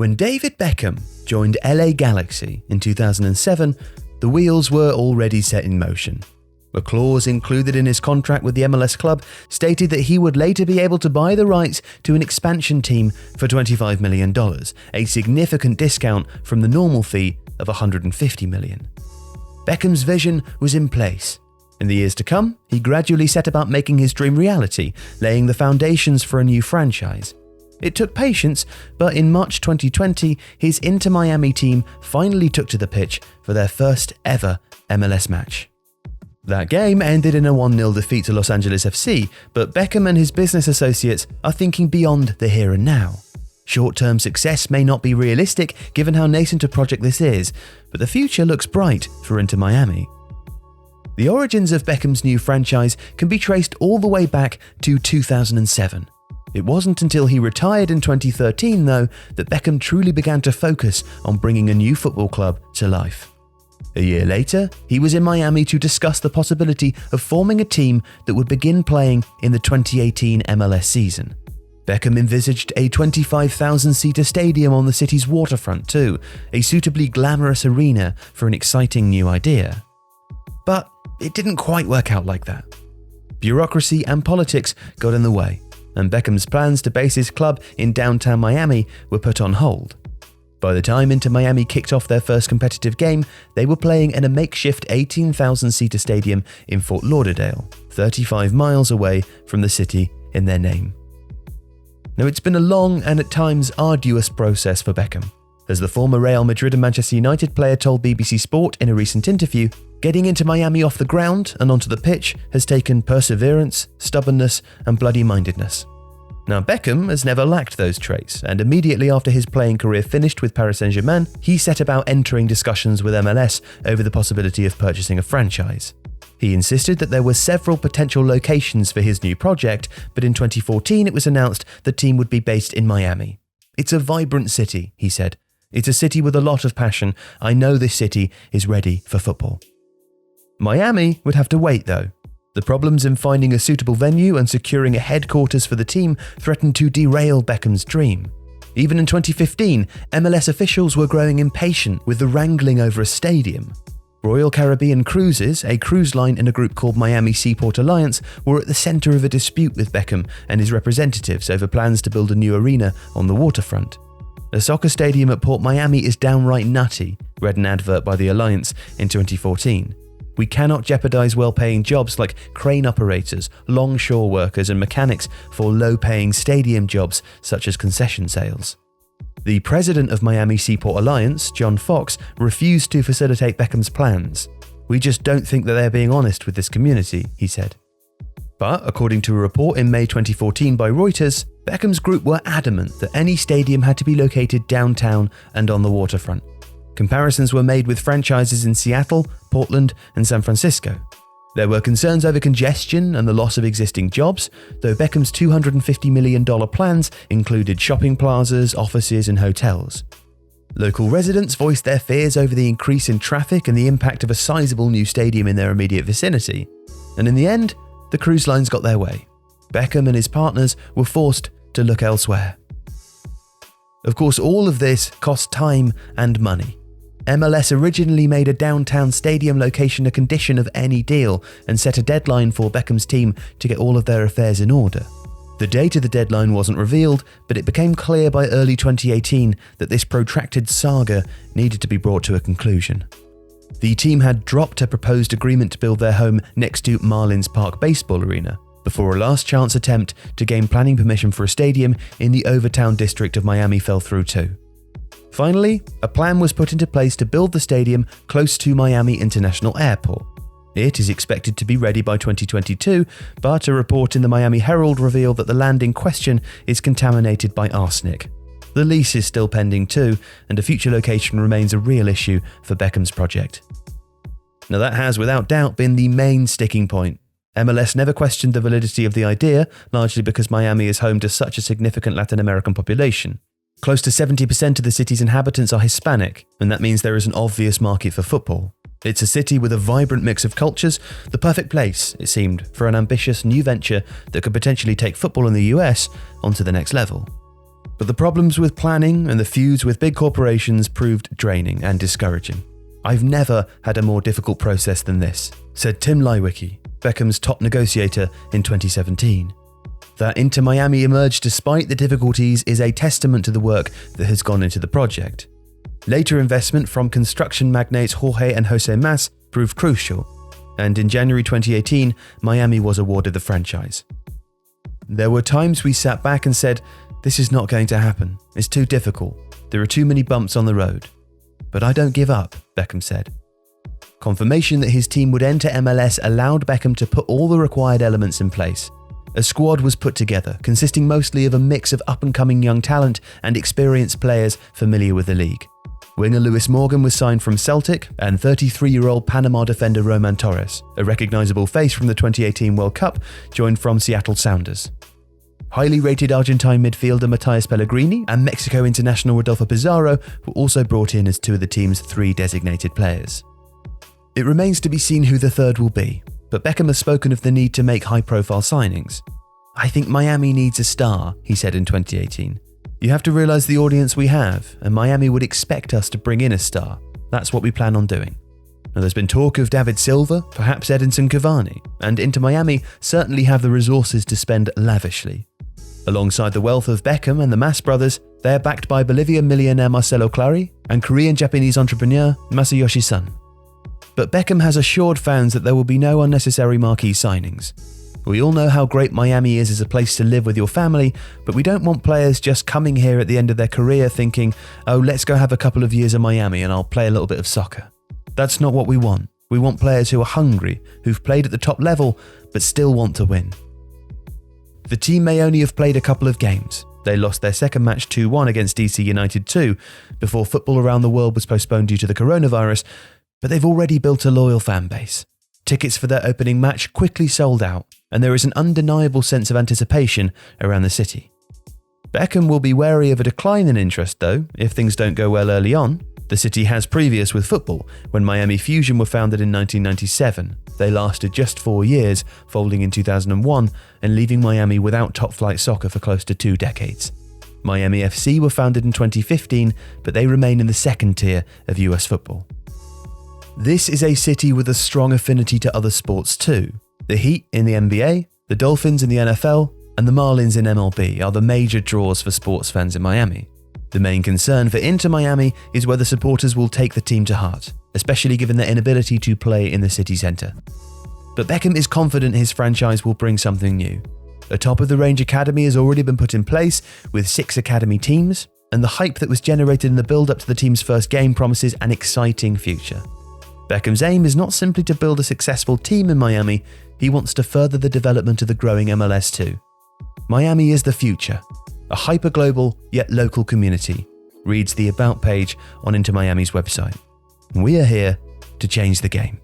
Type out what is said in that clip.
When David Beckham joined LA Galaxy in 2007, the wheels were already set in motion. A clause included in his contract with the MLS club stated that he would later be able to buy the rights to an expansion team for $25 million, a significant discount from the normal fee of $150 million. Beckham's vision was in place. In the years to come, he gradually set about making his dream reality, laying the foundations for a new franchise. It took patience, but in March 2020, his Inter-Miami team finally took to the pitch for their first ever MLS match. That game ended in a 1-0 defeat to Los Angeles FC, but Beckham and his business associates are thinking beyond the here and now. Short-term success may not be realistic given how nascent a project this is, but the future looks bright for Inter-Miami. The origins of Beckham's new franchise can be traced all the way back to 2007. It wasn't until he retired in 2013, though, that Beckham truly began to focus on bringing a new football club to life. A year later, he was in Miami to discuss the possibility of forming a team that would begin playing in the 2018 MLS season. Beckham envisaged a 25,000-seater stadium on the city's waterfront too, a suitably glamorous arena for an exciting new idea. But it didn't quite work out like that. Bureaucracy and politics got in the way, and Beckham's plans to base his club in downtown Miami were put on hold. By the time Inter-Miami kicked off their first competitive game, they were playing in a makeshift 18,000-seater stadium in Fort Lauderdale, 35 miles away from the city in their name. Now, it's been a long and at times arduous process for Beckham. As the former Real Madrid and Manchester United player told BBC Sport in a recent interview, getting Inter-Miami off the ground and onto the pitch has taken perseverance, stubbornness, and bloody-mindedness. Now, Beckham has never lacked those traits, and immediately after his playing career finished with Paris Saint-Germain, he set about entering discussions with MLS over the possibility of purchasing a franchise. He insisted that there were several potential locations for his new project, but in 2014 it was announced the team would be based in Miami. "It's a vibrant city," he said. "It's a city with a lot of passion. I know this city is ready for football." Miami would have to wait though. The problems in finding a suitable venue and securing a headquarters for the team threatened to derail Beckham's dream. Even in 2015, MLS officials were growing impatient with the wrangling over a stadium. Royal Caribbean Cruises, a cruise line in a group called Miami Seaport Alliance, were at the centre of a dispute with Beckham and his representatives over plans to build a new arena on the waterfront. "A soccer stadium at Port Miami is downright nutty," read an advert by the Alliance in 2014. "We cannot jeopardize well-paying jobs like crane operators, longshore workers and mechanics for low-paying stadium jobs such as concession sales." The president of Miami Seaport Alliance, John Fox, refused to facilitate Beckham's plans. "We just don't think that they're being honest with this community," he said. But according to a report in May 2014 by Reuters, Beckham's group were adamant that any stadium had to be located downtown and on the waterfront. Comparisons were made with franchises in Seattle, Portland, and San Francisco. There were concerns over congestion and the loss of existing jobs, though Beckham's $250 million plans included shopping plazas, offices, and hotels. Local residents voiced their fears over the increase in traffic and the impact of a sizable new stadium in their immediate vicinity. And in the end, the cruise lines got their way. Beckham and his partners were forced to look elsewhere. Of course, all of this cost time and money. MLS originally made a downtown stadium location a condition of any deal and set a deadline for Beckham's team to get all of their affairs in order. The date of the deadline wasn't revealed, but it became clear by early 2018 that this protracted saga needed to be brought to a conclusion. The team had dropped a proposed agreement to build their home next to Marlins Park Baseball Arena, before a last-chance attempt to gain planning permission for a stadium in the Overtown district of Miami fell through too. Finally, a plan was put into place to build the stadium close to Miami International Airport. It is expected to be ready by 2022, but a report in the Miami Herald revealed that the land in question is contaminated by arsenic. The lease is still pending too, and a future location remains a real issue for Beckham's project. Now that has without doubt been the main sticking point. MLS never questioned the validity of the idea, largely because Miami is home to such a significant Latin American population. Close to 70% of the city's inhabitants are Hispanic, and that means there is an obvious market for football. It's a city with a vibrant mix of cultures, the perfect place, it seemed, for an ambitious new venture that could potentially take football in the US onto the next level. But the problems with planning and the feuds with big corporations proved draining and discouraging. "I've never had a more difficult process than this," said Tim Leiweke, Beckham's top negotiator in 2017. That Intermiami emerged despite the difficulties is a testament to the work that has gone into the project. Later investment from construction magnates Jorge and Jose Mas proved crucial, and in January 2018, Miami was awarded the franchise. "There were times we sat back and said, this is not going to happen. It's too difficult. There are too many bumps on the road. But I don't give up," Beckham said. Confirmation that his team would enter MLS allowed Beckham to put all the required elements in place. A squad was put together, consisting mostly of a mix of up-and-coming young talent and experienced players familiar with the league. Winger Lewis Morgan was signed from Celtic, and 33-year-old Panama defender Roman Torres, a recognisable face from the 2018 World Cup, joined from Seattle Sounders. Highly rated Argentine midfielder Matias Pellegrini and Mexico international Rodolfo Pizarro were also brought in as two of the team's 3 designated players. It remains to be seen who the third will be, but Beckham has spoken of the need to make high-profile signings. "I think Miami needs a star," he said in 2018. "You have to realise the audience we have, and Miami would expect us to bring in a star. That's what we plan on doing." Now, there's been talk of David Silva, perhaps Edinson Cavani, and Intermiami certainly have the resources to spend lavishly. Alongside the wealth of Beckham and the Mas brothers, they are backed by Bolivian millionaire Marcelo Clary and Korean-Japanese entrepreneur Masayoshi Son. But Beckham has assured fans that there will be no unnecessary marquee signings. "We all know how great Miami is as a place to live with your family, but we don't want players just coming here at the end of their career thinking, oh, let's go have a couple of years in Miami and I'll play a little bit of soccer. That's not what we want. We want players who are hungry, who've played at the top level, but still want to win." The team may only have played a couple of games. They lost their second match 2-1 against DC United 2 before football around the world was postponed due to the coronavirus, but they've already built a loyal fan base. Tickets for their opening match quickly sold out, and there is an undeniable sense of anticipation around the city. Beckham will be wary of a decline in interest though, if things don't go well early on. The city has previous with football. When Miami Fusion were founded in 1997, they lasted just 4 years, folding in 2001 and leaving Miami without top-flight soccer for close to 2 decades. Miami FC were founded in 2015, but they remain in the second tier of US football. This is a city with a strong affinity to other sports too. The Heat in the NBA, the Dolphins in the NFL, and the Marlins in MLB are the major draws for sports fans in Miami. The main concern for Inter Miami is whether supporters will take the team to heart, especially given their inability to play in the city centre. But Beckham is confident his franchise will bring something new. A top-of-the-range academy has already been put in place with 6 academy teams, and the hype that was generated in the build-up to the team's first game promises an exciting future. Beckham's aim is not simply to build a successful team in Miami, he wants to further the development of the growing MLS too. Miami is the future, a hyper-global yet local community, reads the About page on Inter Miami's website. We are here to change the game.